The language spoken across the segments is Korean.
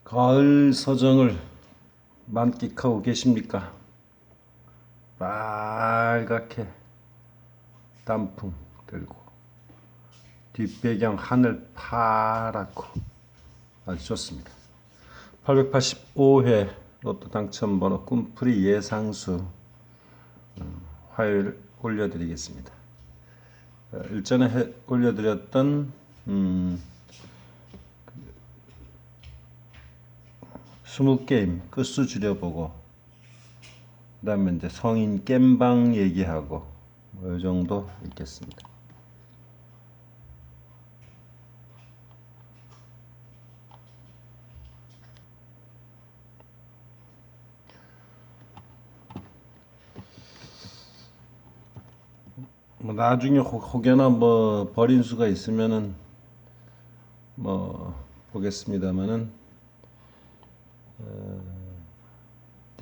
가을 서정을 만끽하고 계십니까? 빨갛게 단풍 들고 뒷배경 하늘 파랗고 아주 좋습니다. 885회 로또 당첨번호 꿈풀이 예상수 화요일 올려드리겠습니다. 일전에 올려드렸던 20게임 끝수 줄여보고 그 다음에 이제 성인 겜방 얘기하고 뭐 이 정도 있겠습니다. 뭐 나중에 혹여나 뭐 버린 수가 있으면은 뭐 보겠습니다만은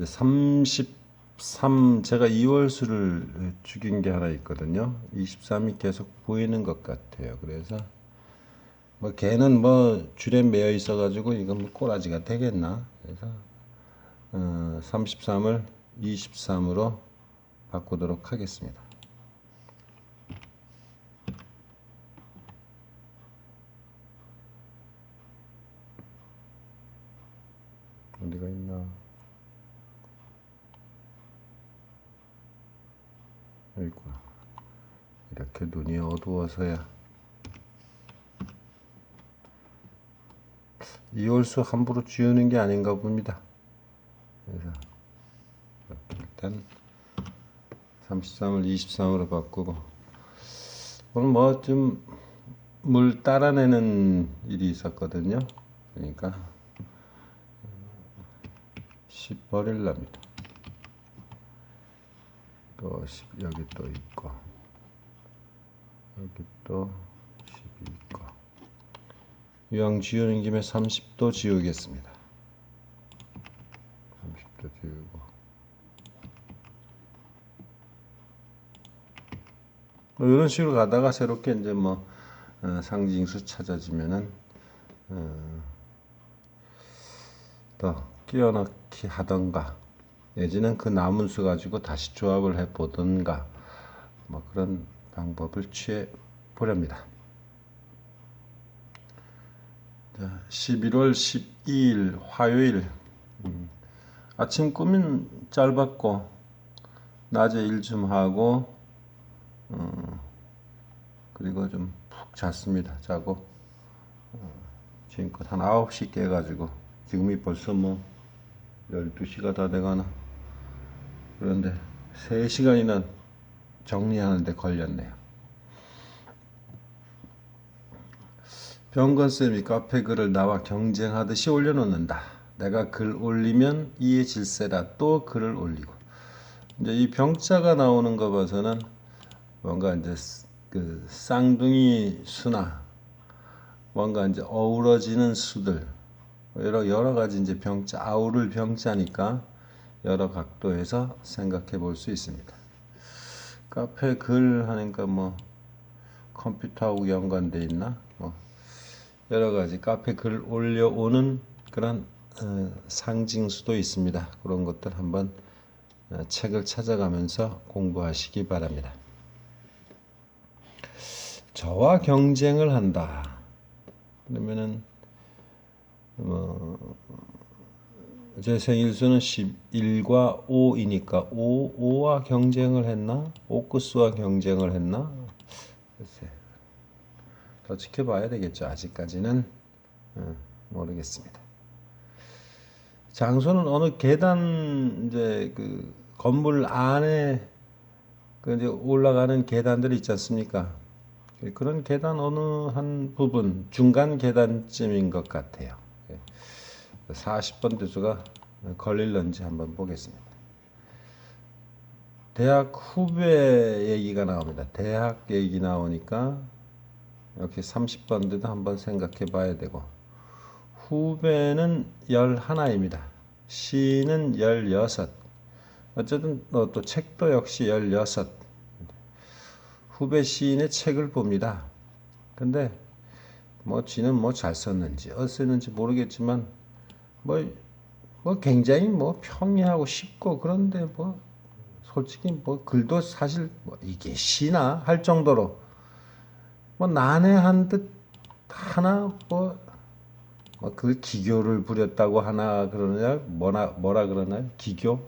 33 제가 2월 수를 죽인 게 하나 있거든요. 23이 계속 보이는 것 같아요. 그래서 뭐 걔는 뭐 줄에 매여 있어가지고 이건 뭐 꼬라지가 되겠나? 그래서 33을 23으로 바꾸도록 하겠습니다. 어디가 있나? 여기 있구나. 이렇게 눈이 어두워서야 2월수 함부로 지우는 게 아닌가 봅니다. 그래서 이렇게 일단 33을 23으로 바꾸고 오늘 뭐 좀 물 따라내는 일이 있었거든요. 그러니까 10 버릴랍니다. 또 10 여기 또 있고 여기 또 10이 있고 이왕 지우는 김에 30도 지우겠습니다. 30도 지우고 뭐 이런 식으로 가다가 새롭게 이제 뭐 상징수 찾아지면은 또 끼워넣기 하던가 내지는 그 남은 수 가지고 다시 조합을 해 보던가 뭐 그런 방법을 취해 보렵니다. 11월 12일 화요일 아침 꿈은 짧았고 낮에 일 좀 하고 그리고 좀 푹 잤습니다. 자고 지금껏 한 9시 깨가지고 지금이 벌써 뭐 12시가 다 돼가나 그런데 3시간이나 정리하는데 걸렸네요. 병건쌤이 카페 글을 나와 경쟁하듯이 올려놓는다. 내가 글 올리면 이에 질세라 또 글을 올리고 이제 이 병자가 나오는 거 봐서는 뭔가 이제 그 쌍둥이 수나 뭔가 이제 어우러지는 수들 여러 가지 이제 병자 아우를 병자니까 여러 각도에서 생각해 볼 수 있습니다. 카페 글 하니까 뭐 컴퓨터하고 연관돼 있나 뭐 여러 가지 카페 글 올려오는 그런 상징수도 있습니다. 그런 것들 한번 책을 찾아가면서 공부하시기 바랍니다. 저와 경쟁을 한다. 그러면은 제 생일수는 11과 5이니까 5와 경쟁을 했나? 5끝수와 경쟁을 했나? 글쎄. 더 지켜봐야 되겠죠. 아직까지는 모르겠습니다. 장소는 어느 계단 이제 그 건물 안에 그 이제 올라가는 계단들이 있지 않습니까? 그런 계단 어느 한 부분 중간 계단쯤인 것 같아요. 40번 대수가 걸릴런지 한번 보겠습니다. 대학 후배 얘기가 나옵니다. 대학 얘기 나오니까 이렇게 30번대도 한번 생각해 봐야 되고 후배는 11입니다. 시는 16. 어쨌든 또 책도 역시 16. 후배 시인의 책을 봅니다. 근데 뭐 지는 뭐 잘 썼는지 어땠는지 모르겠지만 뭐, 뭐 굉장히 뭐 평이하고 쉽고 그런데 뭐 솔직히 뭐 글도 사실 뭐 이게 시나 할 정도로 뭐 난해한 듯 하나 뭐그 기교를 부렸다고 하나 그러냐 뭐라 그러나요? 기교?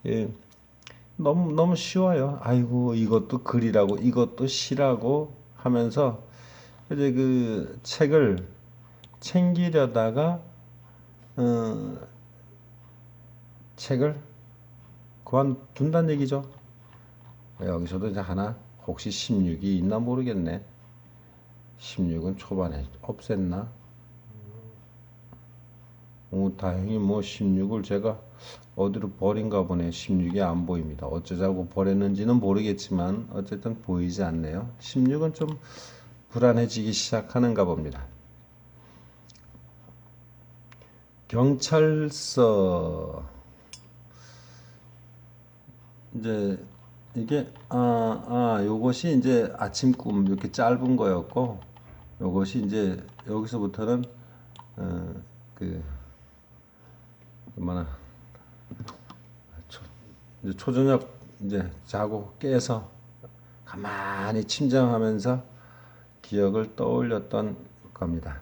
예, 너무 쉬워요. 아이고 이것도 글이라고 이것도 시라고 하면서 이제 그 책을 챙기려다가 어, 책을 그만둔다는 얘기죠. 여기서도 이제 하나 혹시 16이 있나 모르겠네. 16은 초반에 없앴나? 다행히 뭐 16을 제가 어디로 버린가 보네. 16이 안 보입니다. 어쩌자고 버렸는지는 모르겠지만 어쨌든 보이지 않네요. 16은 좀 불안해지기 시작하는가 봅니다. 경찰서 이제 이게 요것이 이제 아침 꿈 이렇게 짧은 거였고 요것이 이제 여기서부터는 그 뭐나 이제 초저녁 이제 자고 깨서 가만히 침잠하면서 기억을 떠올렸던 겁니다.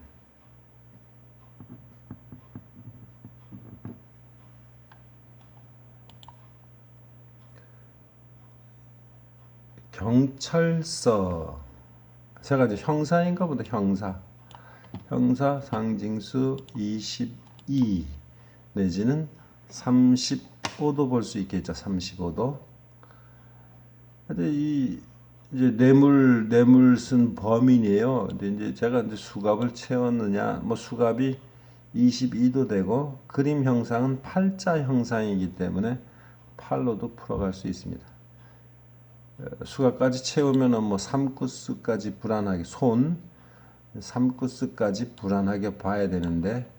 경찰서 제가 이제 형사인가 보다. 형사 상징수 22 내지는 35도 볼 수 있겠죠. 35도. 근데 이 이제 뇌물 쓴 범인이에요. 근데 이제 제가 이제 수갑을 채웠느냐, 뭐 수갑이 22도 되고 그림 형상은 팔자 형상이기 때문에 팔로도 풀어갈 수 있습니다. 수갑까지 채우면은 뭐 삼구스까지 불안하게 삼구스까지 불안하게 봐야 되는데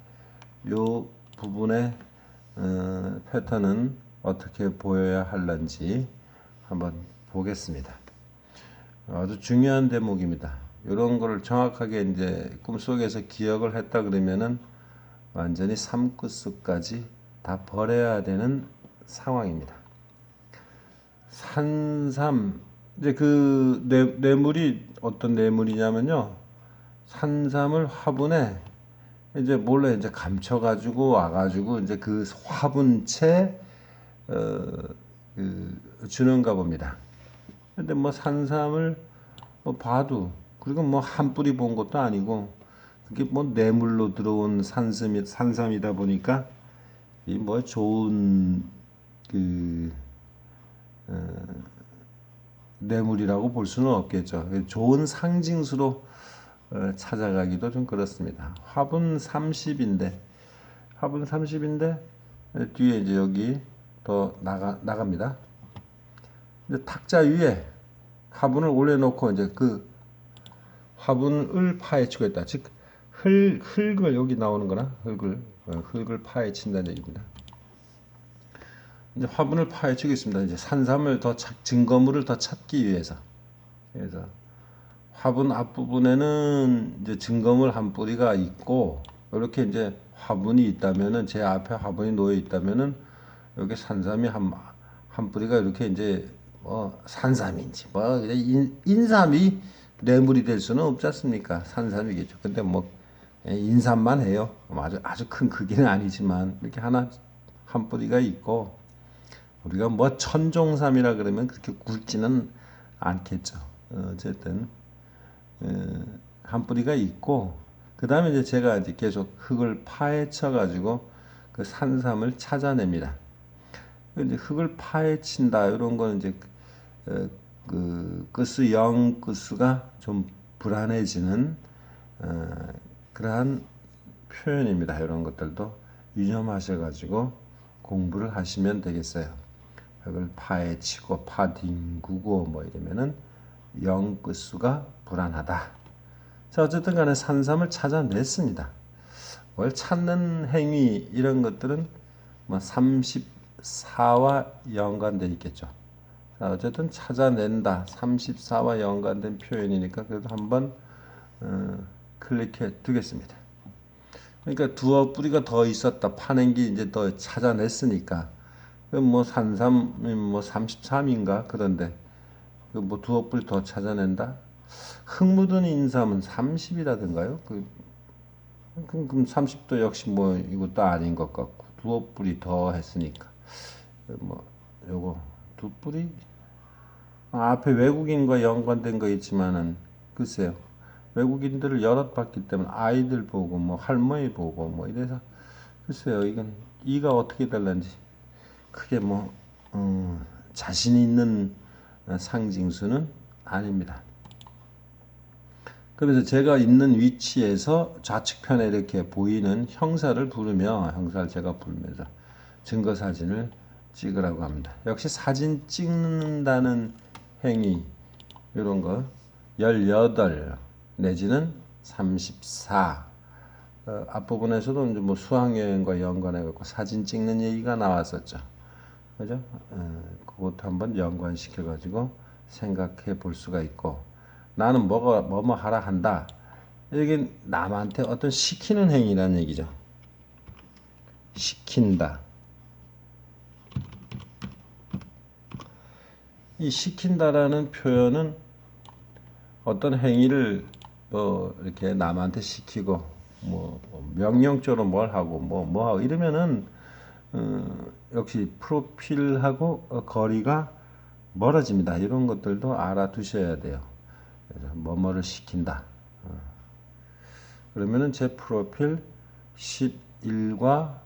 요 부분의 패턴은 어떻게 보여야 할런지 한번 보겠습니다. 아주 중요한 대목입니다. 이런 거를 정확하게 이제 꿈속에서 기억을 했다 그러면은 완전히 삼구스까지 다 버려야 되는 상황입니다. 산삼 이제 그 뇌물이 어떤 뇌물이냐면요. 산삼을 화분에 이제 몰래 이제 감춰가지고 와가지고 이제 그 화분채 어, 주는가 봅니다. 근데 뭐 산삼을 뭐 봐도 그리고 뭐 한 뿌리 본 것도 아니고 그게 뭐 뇌물로 들어온 산삼이다 보니까 이 뭐 좋은 그 뇌물이라고 볼 수는 없겠죠. 좋은 상징수로 찾아가기도 좀 그렇습니다. 화분 30인데 뒤에 이제 여기 더 나갑니다. 이제 탁자 위에 화분을 올려놓고 이제 그 화분을 파헤치고 있다. 즉 흙을 여기 나오는 거나 흙을 파헤친다는 얘기입니다. 이제 화분을 파헤치고 있습니다. 이제 산삼을 증거물을 더 찾기 위해서. 그래서 화분 앞부분에는 이제 증거물 한 뿌리가 있고 이렇게 이제 화분이 있다면은 제 앞에 화분이 놓여 있다면은 여기 산삼이 한 뿌리가 이렇게 이제 뭐 산삼인지 뭐 인삼이 뇌물이 될 수는 없지 않습니까? 산삼이겠죠. 근데 뭐 인삼만 해요. 아주 큰 크기는 아니지만 이렇게 한 뿌리가 있고 우리가 뭐 천종삼이라 그러면 그렇게 굵지는 않겠죠. 어쨌든 한 뿌리가 있고 그 다음에 이제 제가 이제 계속 흙을 파헤쳐 가지고 그 산삼을 찾아냅니다. 이제 흙을 파헤친다 이런 거는 이제 그 끝수 영 끝수가 좀 불안해지는 그러한 표현입니다. 이런 것들도 유념하셔 가지고 공부를 하시면 되겠어요. 흙을 파헤치고 파뒹구고 뭐 이러면은 영 끝수가 불안하다. 자, 어쨌든 간에 산삼을 찾아냈습니다. 뭘 찾는 행위 이런 것들은 뭐 34와 연관되어 있겠죠. 자, 어쨌든 찾아낸다. 34와 연관된 표현이니까 그래도 한번 클릭해 두겠습니다. 그러니까 두어 뿌리가 더 있었다. 파낸 게 이제 더 찾아냈으니까. 그럼 뭐 산삼 뭐 33인가 그런데 그 뭐 두어 뿌리 더 찾아낸다. 흙 묻은 인삼은 30이라든가요? 그럼 30도 역시 뭐 이것도 아닌 것 같고 두어 뿌리 더 했으니까 뭐 요거 두 뿌리 앞에 외국인과 연관된 거 있지만은 글쎄요. 외국인들을 여럿 봤기 때문에 아이들 보고 뭐 할머니 보고 뭐 이래서 글쎄요. 이건 이가 어떻게 될런지 크게 뭐 자신 있는 상징수는 아닙니다. 그래서 제가 있는 위치에서 좌측편에 이렇게 보이는 형사를 부르며 형사를 제가 부르면서 증거 사진을 찍으라고 합니다. 역시 사진 찍는다는 행위 이런 거 18 내지는 34 앞부분에서도 이제 뭐 수학여행과 연관해 갖고 사진 찍는 얘기가 나왔었죠. 그죠? 그것도 한번 연관시켜 가지고 생각해 볼 수가 있고 나는 뭐뭐 하라 한다. 이게 남한테 어떤 시키는 행위라는 얘기죠. 시킨다. 이 시킨다라는 표현은 어떤 행위를 이렇게 남한테 시키고 뭐 명령적으로 뭘 하고 뭐 하고 이러면은 역시 프로필하고 거리가 멀어집니다. 이런 것들도 알아두셔야 돼요. 그래서 뭐뭐를 시킨다. 그러면은 제 프로필 11과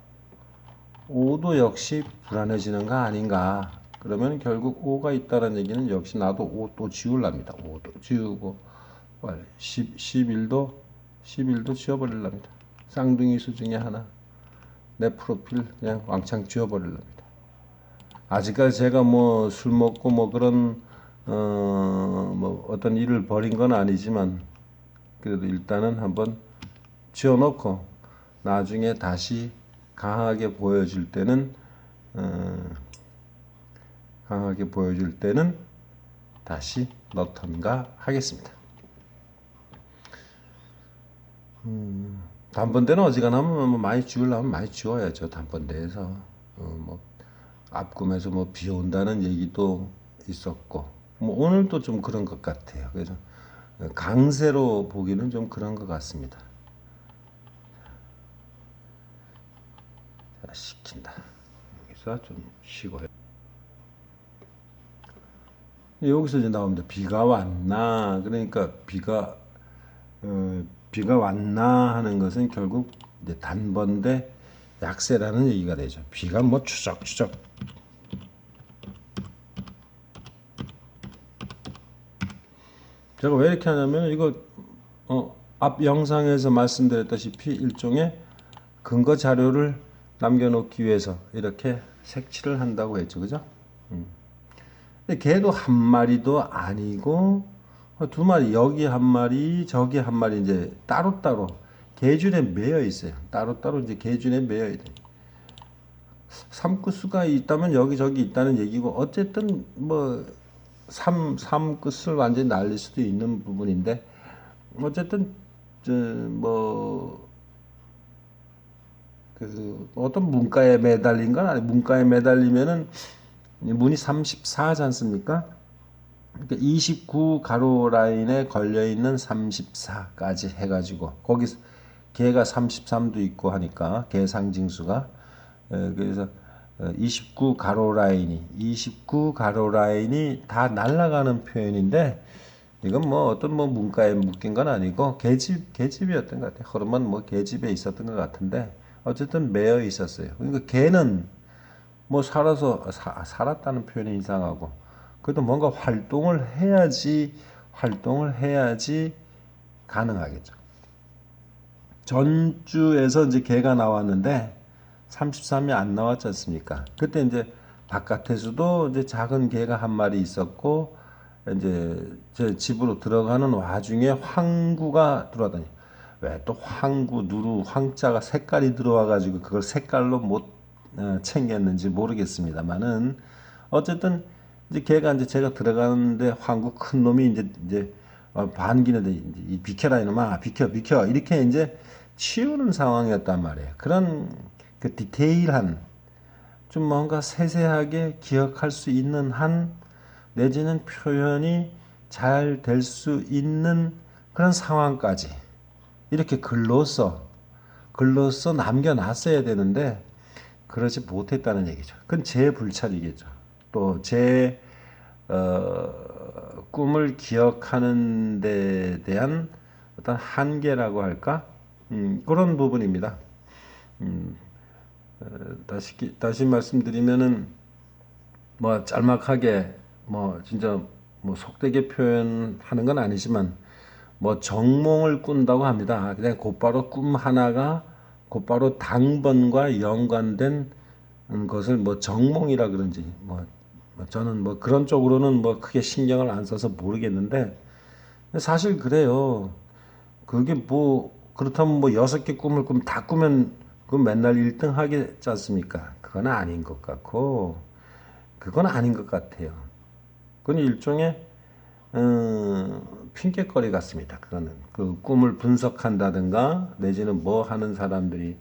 5도 역시 불안해지는 거 아닌가. 그러면 결국 5가 있다는 얘기는 역시 나도 5 또 지울랍니다. 5도 지우고 11도 지워버리랍니다. 쌍둥이 수 중에 하나. 내 프로필 그냥 왕창 지워버리랍니다. 아직까지 제가 뭐 술 먹고 뭐 그런 뭐 어떤 일을 벌인 건 아니지만 그래도 일단은 한번 지어놓고 나중에 다시 강하게 보여줄 때는 다시 넣던가 하겠습니다. 단번대는 어지간하면 뭐 많이 지우려면 많이 지워야죠. 단번대에서 뭐 앞꿈에서 뭐 비 온다는 얘기도 있었고 뭐 오늘도 좀 그런 것 같아요. 그래서 강세로 보기는 좀 그런 것 같습니다. 자, 시킨다. 여기서 좀 쉬고 여기서 이제 나옵니다. 비가 왔나? 그러니까 비가 왔나 하는 것은 결국 이제 단번대 약세라는 얘기가 되죠. 비가 뭐 추적추적 제가 왜 이렇게 하냐면 이거 앞 영상에서 말씀드렸다시피 일종의 근거 자료를 남겨놓기 위해서 이렇게 색칠을 한다고 했죠, 그죠? 근데 걔도 한 마리도 아니고 두 마리 여기 한 마리 저기 한 마리 이제 따로따로 계준에 매여 있어요. 따로따로 이제 계준에 매여 있어요. 삼끝수가 있다면 여기저기 있다는 얘기고 어쨌든 뭐 삼끝을 완전히 날릴 수도 있는 부분인데 어쨌든 뭐 그 어떤 문가에 매달린 건 아니 문가에 매달리면은 문이 34하지 않습니까? 그러니까 29 가로 라인에 걸려 있는 34까지 해가지고 거기 개가 33도 있고 하니까 개 상징수가 그래서 29 가로 라인이 다 날아가는 표현인데 이건 뭐 어떤 뭐 문가에 묶인 건 아니고 계집이었던 것 같아요. 흐름은 뭐 계집에 있었던 것 같은데 어쨌든 매여 있었어요. 그러니까 개는 뭐 살았다는 표현이 이상하고 그래도 뭔가 활동을 해야지 가능하겠죠. 전주에서 이제 개가 나왔는데 33이 안 나왔지 않습니까? 그때 이제 바깥에서도 이제 작은 개가 한 마리 있었고 이제 제 집으로 들어가는 와중에 황구가 들어왔더니 왜 또 황구 누루 황자가 색깔이 들어와 가지고 그걸 색깔로 못 챙겼는지 모르겠습니다만은 어쨌든 이제 걔가 이제 제가 들어가는데 황구 큰 놈이 이제 반기는데 이제 비켜라 이놈아 비켜 이렇게 이제 치우는 상황이었단 말이에요. 그런 그 디테일한 좀 뭔가 세세하게 기억할 수 있는 한 내지는 표현이 잘 될 수 있는 그런 상황까지 이렇게 글로써 남겨놨어야 되는데 그러지 못했다는 얘기죠. 그건 제 불찰이겠죠. 또 제 꿈을 기억하는 데 대한 어떤 한계라고 할까? 그런 부분입니다. 다시 말씀드리면은 뭐 짤막하게 뭐 진짜 뭐 속되게 표현하는 건 아니지만 뭐 정몽을 꾼다고 합니다. 그냥 곧바로 꿈 하나가 곧바로 당번과 연관된 것을 뭐 정몽이라 그런지 뭐 저는 뭐 그런 쪽으로는 뭐 크게 신경을 안 써서 모르겠는데 사실 그래요. 그게 뭐 그렇다면 뭐 6개 꿈을 꾸면 다 꾸면 그 맨날 1등 하겠지 않습니까? 그건 아닌 것 같고 그건 아닌 것 같아요. 그건 일종의 핑계거리 같습니다. 그거는 그 꿈을 분석한다든가 내지는 뭐 하는 사람들이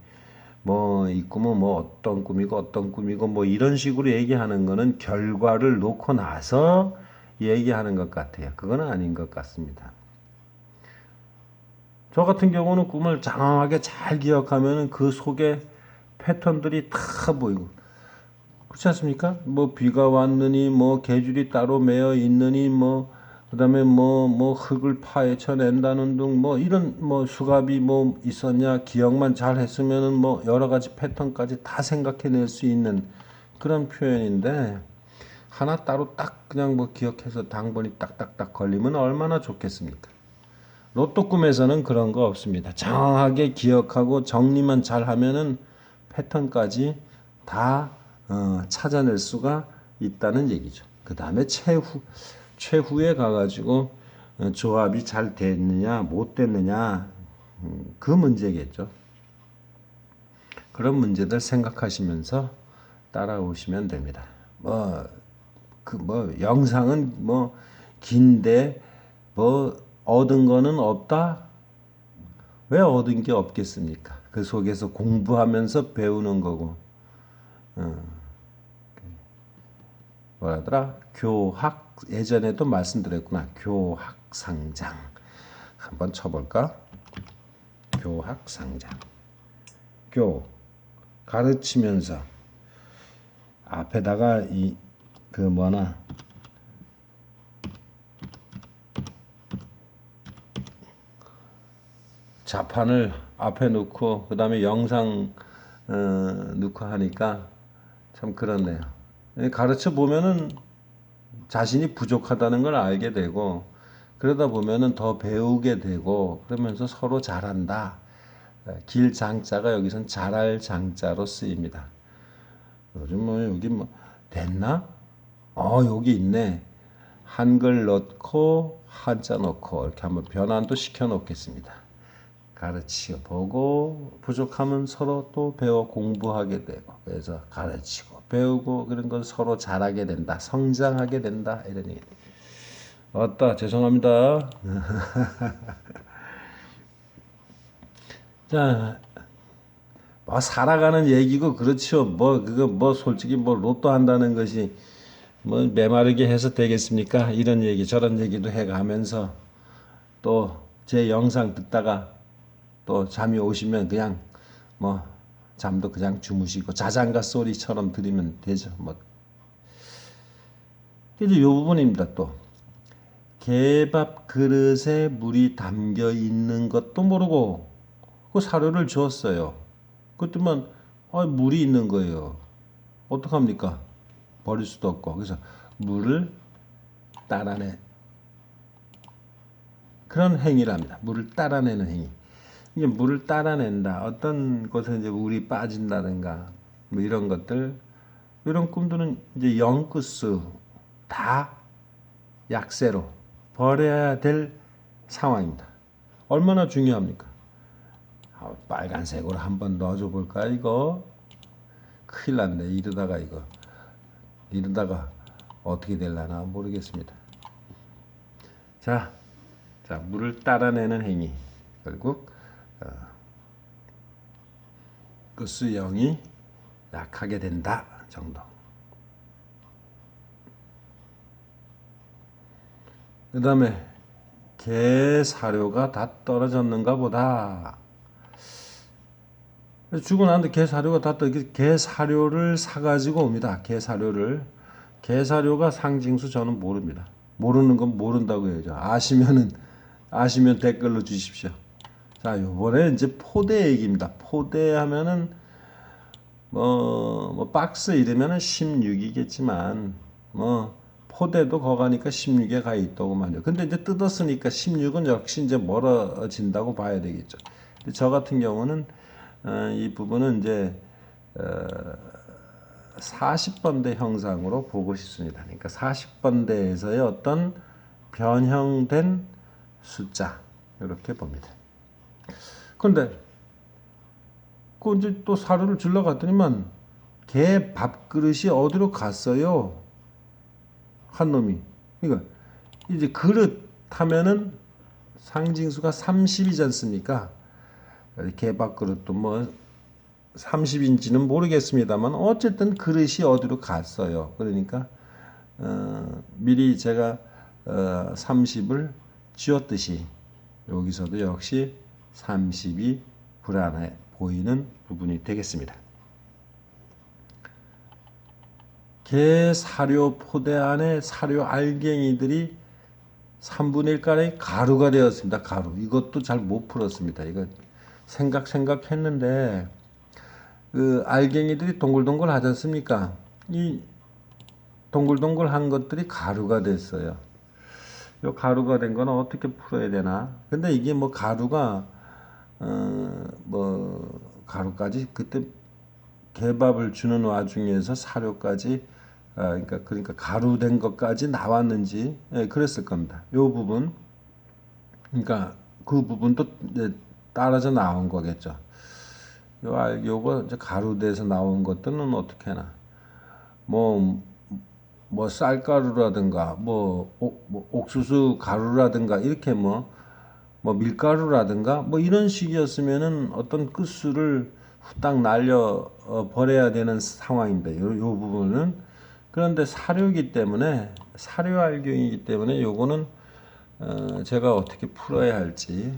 뭐 이 꿈은 뭐 어떤 꿈이고 뭐 이런 식으로 얘기하는 거는 결과를 놓고 나서 얘기하는 것 같아요. 그건 아닌 것 같습니다. 저 같은 경우는 꿈을 장황하게 잘 기억하면 그 속에 패턴들이 다 보이고 그렇지 않습니까? 뭐 비가 왔느니 뭐 계줄이 따로 매여 있느니 뭐 그다음에 뭐 흙을 파헤쳐낸다는 등 뭐 이런 뭐 수갑이 뭐 있었냐 기억만 잘 했으면은 뭐 여러 가지 패턴까지 다 생각해낼 수 있는 그런 표현인데 하나 따로 딱 그냥 뭐 기억해서 당번이 딱딱딱 걸리면 얼마나 좋겠습니까? 로또 꿈에서는 그런 거 없습니다. 정확하게 기억하고 정리만 잘 하면은 패턴까지 다 찾아낼 수가 있다는 얘기죠. 그 다음에 최후에 가가지고 조합이 잘 됐느냐 못 됐느냐 그 문제겠죠. 그런 문제들 생각하시면서 따라오시면 됩니다. 영상은 뭐 긴데 뭐 얻은 거는 없다? 왜 얻은 게 없겠습니까? 그 속에서 공부하면서 배우는 거고, 뭐라더라? 예전에도 말씀드렸구나. 교학상장. 한번 쳐볼까? 교학상장. 가르치면서 앞에다가 자판을 앞에 놓고 그 다음에 영상 넣고 하니까 참 그렇네요. 가르쳐 보면은 자신이 부족하다는 걸 알게 되고 그러다 보면은 더 배우게 되고 그러면서 서로 잘한다. 길 장자가 여기선 잘할 장자로 쓰입니다. 요즘 뭐 여기 뭐 됐나? 여기 있네. 한글 넣고 한자 넣고 이렇게 한번 변환도 시켜 놓겠습니다. 가르치고 보고 부족하면 서로 또 배워 공부하게 되고 그래서 가르치고 배우고 그런 걸 서로 잘하게 된다 성장하게 된다 이런 얘기. 어따 죄송합니다. 자, 뭐 살아가는 얘기고 그렇죠. 뭐 그거 뭐 솔직히 뭐 로또 한다는 것이 뭐 메마르게 해서 되겠습니까? 이런 얘기 저런 얘기도 해가면서 또 제 영상 듣다가 또 잠이 오시면 그냥 뭐 잠도 그냥 주무시고 자장가 소리처럼 들으면 되죠. 뭐 이제 요 부분입니다. 또 개밥 그릇에 물이 담겨 있는 것도 모르고 그 사료를 주었어요. 그랬더만 물이 있는 거예요. 어떡합니까? 버릴 수도 없고 그래서 물을 따라내 그런 행위를 합니다. 물을 따라내는 행위. 이제 물을 따라낸다. 어떤 곳에 이제 물이 빠진다든가 뭐 이런 것들 이런 꿈들은 이제 영끝수 다 약세로 버려야 될 상황입니다. 얼마나 중요합니까? 빨간색으로 한번 넣어줘 볼까 이거 큰일 났네. 이러다가 어떻게 될라나 모르겠습니다. 자, 물을 따라내는 행위 결국 끝수 0이 약하게 된다 정도. 그 다음에 개 사료가 다 떨어졌는가 보다. 주고 나는데 개 사료가 다 떨어져. 개 사료를 사가지고 옵니다. 개 사료를. 개 사료가 상징수 저는 모릅니다. 모르는 건 모른다고 해야죠. 아시면 댓글로 주십시오. 자, 요번에 이제 포대 얘기입니다. 포대 하면은 뭐 박스 이러면은 16이겠지만 뭐 포대도 거가니까 16에 가 있다고 말이요. 근데 이제 뜯었으니까 16은 역시 이제 멀어진다고 봐야 되겠죠. 근데 저 같은 경우는 이 부분은 이제 40번대 형상으로 보고 싶습니다. 그러니까 40번대에서의 어떤 변형된 숫자 이렇게 봅니다. 그런데 그 이제 또 사료를 주러 갔더니만 개 밥그릇이 어디로 갔어요? 한 놈이. 그러니까 이제 그릇 하면은 상징수가 30이지 않습니까? 개 밥그릇도 뭐 30인지는 모르겠습니다만 어쨌든 그릇이 어디로 갔어요. 그러니까 미리 제가 30을 쥐었듯이 여기서도 역시 30이 불안해 보이는 부분이 되겠습니다. 개 사료 포대 안에 사료 알갱이들이 3분의 1가량이 가루가 되었습니다. 가루. 이것도 잘 못 풀었습니다. 이거 생각했는데 그 알갱이들이 동글동글 하지 않습니까? 이 동글동글한 것들이 가루가 됐어요. 이 가루가 된 거는 어떻게 풀어야 되나? 근데 이게 뭐 가루가 뭐 가루까지 그때 개밥을 주는 와중에서 사료까지 그러니까 가루된 것까지 나왔는지 그랬을 겁니다. 요 부분 그러니까 그 부분도 이제 따라서 나온 거겠죠. 요거 이제 가루돼서 나온 것들은 어떻게 하나 뭐 쌀가루라든가 뭐 옥수수 가루라든가 이렇게 뭐 밀가루라든가 뭐 이런 식이었으면은 어떤 끝수를 후딱 날려 버려야 되는 상황입니다. 요 부분은 그런데 사료이기 때문에 사료 알갱이기 때문에 요거는 제가 어떻게 풀어야 할지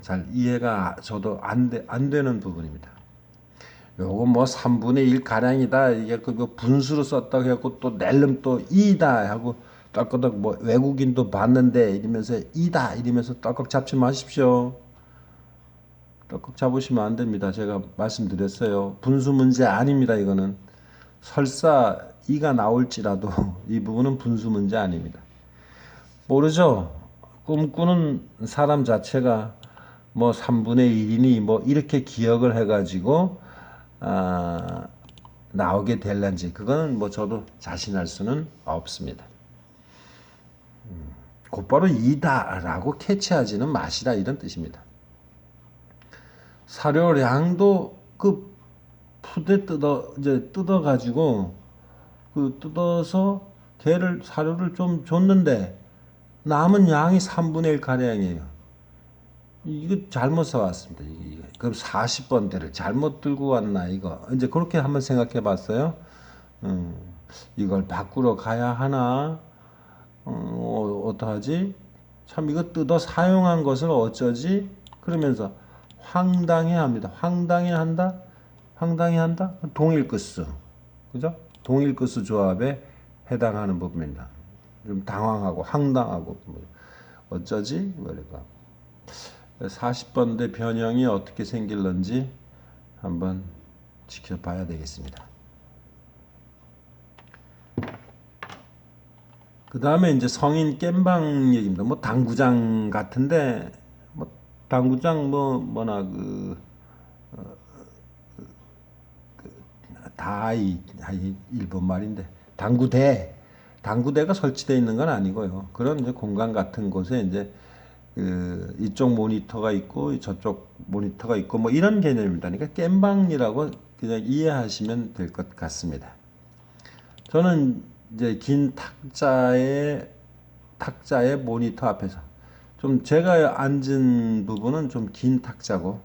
잘 이해가 저도 안 되는 부분입니다. 요거 뭐 3분의 1 가량이다 이게 그 분수로 썼다고 해갖고 또 낼름 또 2다 하고 떨거덕 뭐 외국인도 봤는데 이러면서 2다 이러면서 떨컥 잡지 마십시오. 떨컥 잡으시면 안 됩니다. 제가 말씀드렸어요. 분수 문제 아닙니다. 이거는 설사 2가 나올지라도 이 부분은 분수 문제 아닙니다. 모르죠. 꿈꾸는 사람 자체가 뭐 3분의 1이니 뭐 이렇게 기억을 해가지고 나오게 될런지 그거는 뭐 저도 자신할 수는 없습니다. 곧바로 이다라고 캐치하지는 마시라 이런 뜻입니다. 사료량도 그 푸대 뜯어가지고 그 뜯어서 개를 사료를 좀 줬는데 남은 양이 3분의 1 가량이에요. 이거 잘못 사왔습니다. 그럼 40번대를 잘못 들고 왔나 이거 이제 그렇게 한번 생각해 봤어요. 이걸 바꾸러 가야 하나 어떡하지? 참 이거 뜯어 사용한 것을 어쩌지? 그러면서 황당해합니다. 황당해한다? 황당해한다? 동일 끝수 그죠? 동일 끝수 조합에 해당하는 부분입니다. 좀 당황하고 황당하고 뭐 어쩌지? 뭐랄까 40번대 변형이 어떻게 생길런지 한번 지켜봐야 되겠습니다. 그 다음에 이제 성인 깸방 얘기입니다. 뭐 당구장 같은데 뭐 당구장 뭐나 다이 일본 말인데 당구대가 설치되어 있는 건 아니고요. 그런 이제 공간 같은 곳에 이제 이쪽 모니터가 있고 저쪽 모니터가 있고 뭐 이런 개념입니다. 그러니까 깸방이라고 그냥 이해하시면 될 것 같습니다. 저는 이제 긴 탁자의 모니터 앞에서 좀 제가 앉은 부분은 좀 긴 탁자고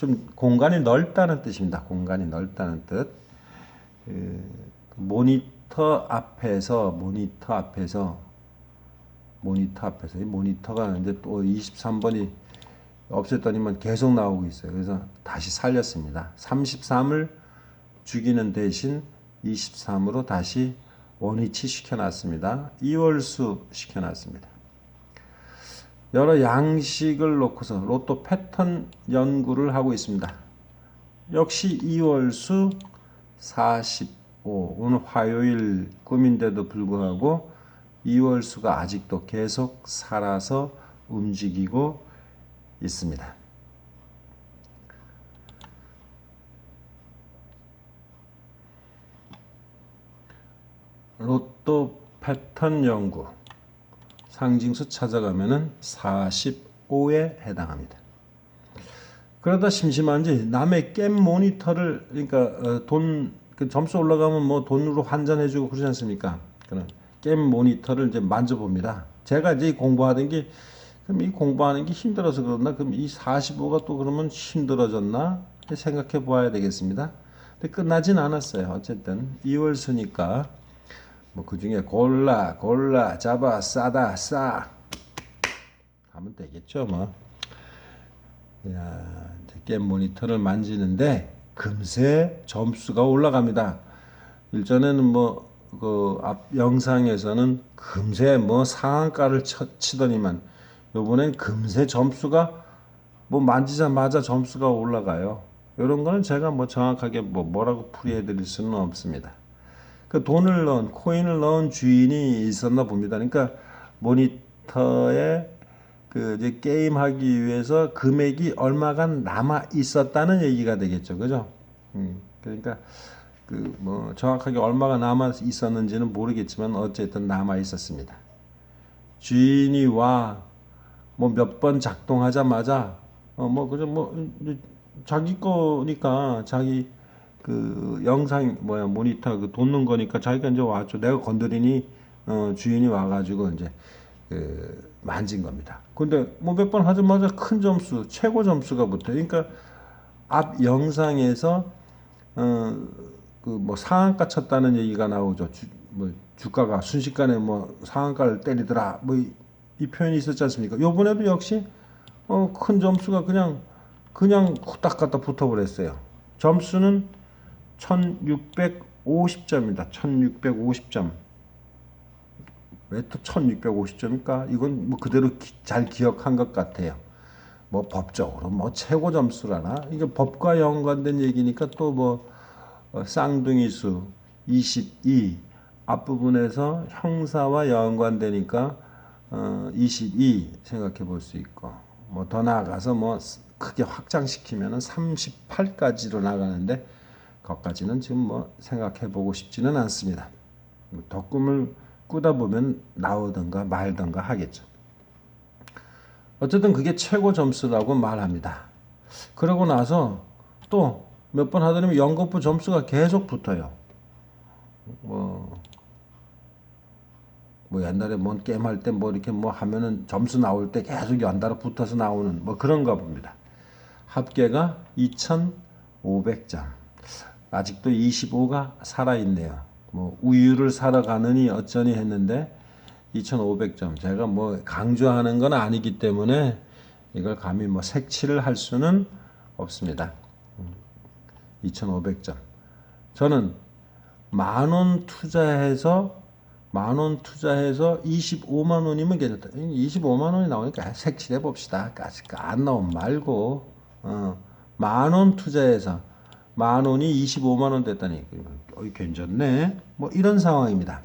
좀 공간이 넓다는 뜻입니다. 공간이 넓다는 뜻. 그 모니터 앞에서 이 모니터가 이제 또 23번이 없앴더니만 계속 나오고 있어요. 그래서 다시 살렸습니다. 33을 죽이는 대신 23으로 다시 원위치 시켜놨습니다. 이월수 시켜놨습니다. 여러 양식을 놓고서 로또 패턴 연구를 하고 있습니다. 역시 이월수 45. 오늘 화요일 꿈인데도 불구하고 이월수가 아직도 계속 살아서 움직이고 있습니다. 로또 패턴 연구 상징수 찾아가면은 45에 해당합니다. 그러다 심심한지 남의 게임 모니터를 그러니까 그 점수 올라가면 뭐 돈으로 환전해주고 그러지 않습니까? 그런 게임 모니터를 이제 만져봅니다. 제가 이제 공부하는 게 그럼 이 공부하는 게 힘들어서 그런가? 그럼 이 45가 또 그러면 힘들어졌나? 생각해 보아야 되겠습니다. 근데 끝나진 않았어요. 어쨌든 2월수니까 뭐 그 중에 골라 잡아 싸다 싸 하면 되겠죠 뭐. 야, 게임 모니터를 만지는데 금세 점수가 올라갑니다. 일전에는 뭐 그 앞 영상에서는 금세 뭐 상한가를 치더니만 요번엔 금세 점수가 뭐 만지자마자 점수가 올라가요. 이런 거는 제가 뭐 정확하게 뭐라고 풀이해 드릴 수는 없습니다. 그 돈을 넣은 코인을 넣은 주인이 있었나 봅니다. 그러니까 모니터에 그 이제 게임 하기 위해서 금액이 얼마가 남아 있었다는 얘기가 되겠죠. 그죠? 그러니까 그 뭐 정확하게 얼마가 남아 있었는지는 모르겠지만 어쨌든 남아 있었습니다. 주인이 와 뭐 몇 번 작동하자마자 뭐 그저 뭐 자기 거니까 자기 그 영상 모니터 그 돈 넣은 거니까 자기가 이제 왔죠. 내가 건드리니 주인이 와가지고 이제 그 만진 겁니다. 근데 뭐 몇 번 하자마자 큰 점수, 최고 점수가 붙어요. 그러니까 앞 영상에서 그 뭐 상한가 쳤다는 얘기가 나오죠. 뭐 주가가 순식간에 뭐 상한가를 때리더라. 뭐 이 표현이 있었지 않습니까? 요번에도 역시 큰 점수가 그냥 후딱 갖다 붙어버렸어요. 점수는 1650점입니다. 1650점. 왜 또 1650점일까? 이건 뭐 그대로 잘 기억한 것 같아요. 뭐 법적으로 뭐 최고 점수라나 이게 법과 연관된 얘기니까 또 뭐 쌍둥이수 22 앞부분에서 형사와 연관되니까 22 생각해 볼 수 있고 뭐 더 나아가서 뭐 크게 확장시키면은 38까지로 나가는데 거기까지는 지금 뭐 생각해 보고 싶지는 않습니다. 더 꿈을 꾸다 보면 나오든가 말든가 하겠죠. 어쨌든 그게 최고 점수라고 말합니다. 그러고 나서 또 몇 번 하더니 연거푸 점수가 계속 붙어요. 뭐 옛날에 뭐 게임 할 때 뭐 이렇게 뭐 하면은 점수 나올 때 계속 연달아 붙어서 나오는 뭐 그런가 봅니다. 합계가 2,500점. 아직도 25가 살아있네요. 뭐 우유를 사러 가느니 어쩌니 했는데 2,500점. 제가 뭐 강조하는 건 아니기 때문에 이걸 감히 뭐 색칠을 할 수는 없습니다. 2,500점. 저는 만 원 투자해서 25만 원이면 괜찮다. 25만 원이 나오니까 색칠해 봅시다. 안 나오면 말고 만 원 투자해서 만 원이 25만 원 됐다니 괜찮네. 뭐 이런 상황입니다.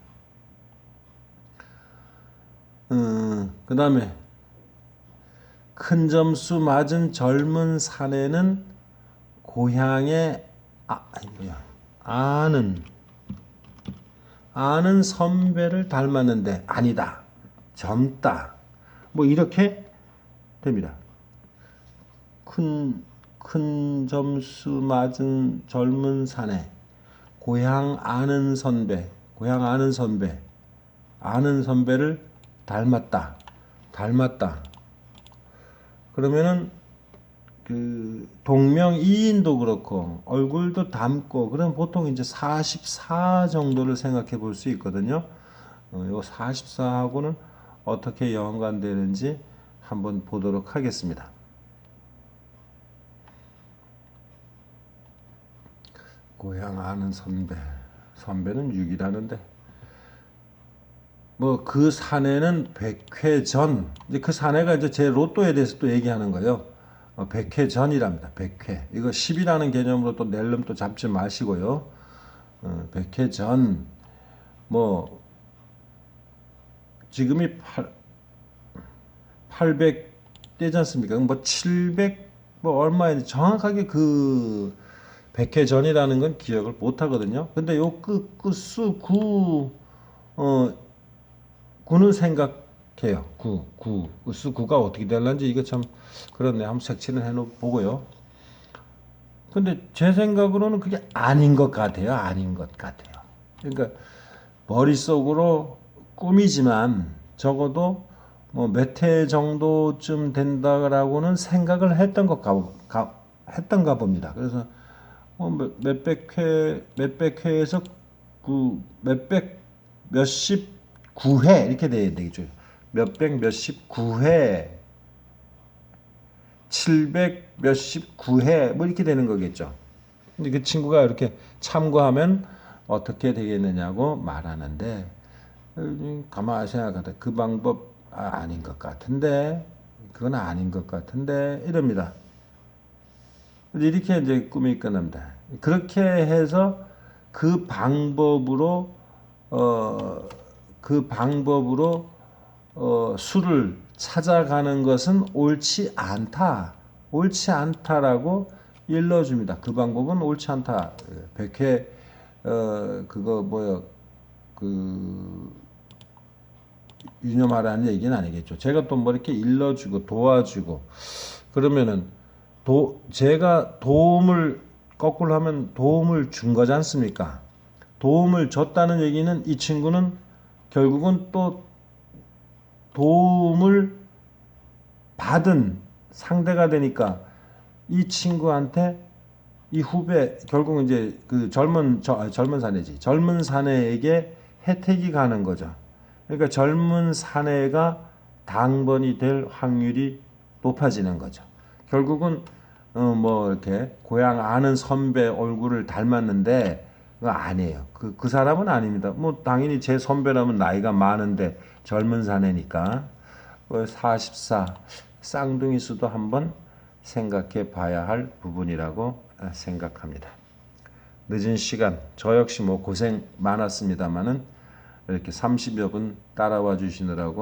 그 다음에 큰 점수 맞은 젊은 사내는 고향의 아는 선배를 닮았는데 아니다. 젊다. 뭐 이렇게 됩니다. 큰 점수 맞은 젊은 사내 고향 아는 선배를 닮았다. 그러면은 그 동명이인도 그렇고 얼굴도 닮고 그럼 보통 이제 44 정도를 생각해 볼 수 있거든요. 요 44하고는 어떻게 연관되는지 한번 보도록 하겠습니다. 고향 아는 선배는 6이라는데 뭐 그 사내는 100회 전 이제 그 사내가 이제 제 로또에 대해서 또 얘기하는 거예요. 100회 전이랍니다. 100회 이거 10이라는 개념으로 또 낼름 또 잡지 마시고요. 100회 전 뭐 지금이 800 되지 않습니까? 뭐 700 뭐 얼마인지 정확하게 그 100회 전이라는 건 기억을 못 하거든요. 근데 요 끝수 9 9는 생각해요. 9 수 9가 어떻게 될런지 이거 참 그렇네. 한번 색칠을 해 보고요. 근데 제 생각으로는 그게 아닌 것 같아요. 아닌 것 같아요. 그러니까 머릿속으로 꿈이지만 적어도 뭐 몇 회 정도쯤 된다라고는 생각을 했던가 봅니다. 그래서 몇백 회에서 그 몇백 몇십 9회 이렇게 돼야 되겠죠. 몇백 몇십 9회 700 몇십 9회 뭐 이렇게 되는 거겠죠. 근데 그 친구가 이렇게 참고하면 어떻게 되겠느냐고 말하는데 가만히 생각하다 그 방법 아닌 것 같은데 그건 아닌 것 같은데 이럽니다. 이렇게 이제 꿈이 끝납니다. 그렇게 해서 그 방법으로 수를 찾아가는 것은 옳지 않다라고 일러줍니다. 그 방법은 옳지 않다. 100회 그거 뭐요 그 유념하라는 얘기는 아니겠죠. 제가 또 뭐 이렇게 일러주고 도와주고 그러면은 제가 도움을 거꾸로 하면 도움을 준 거지 않습니까? 도움을 줬다는 얘기는 이 친구는 결국은 또 도움을 받은 상대가 되니까 이 친구한테 이 후배 결국은 이제 그 젊은 사내지 젊은 사내에게 혜택이 가는 거죠. 그러니까 젊은 사내가 당번이 될 확률이 높아지는 거죠. 결국은 뭐 이렇게 고향 아는 선배 얼굴을 닮았는데 그거 아니에요. 그 사람은 아닙니다. 뭐 당연히 제 선배라면 나이가 많은데 젊은 사내니까 44 쌍둥이 수도 한번 생각해 봐야 할 부분이라고 생각합니다. 늦은 시간 저 역시 뭐 고생 많았습니다만은 이렇게 30여 분 따라와 주시느라고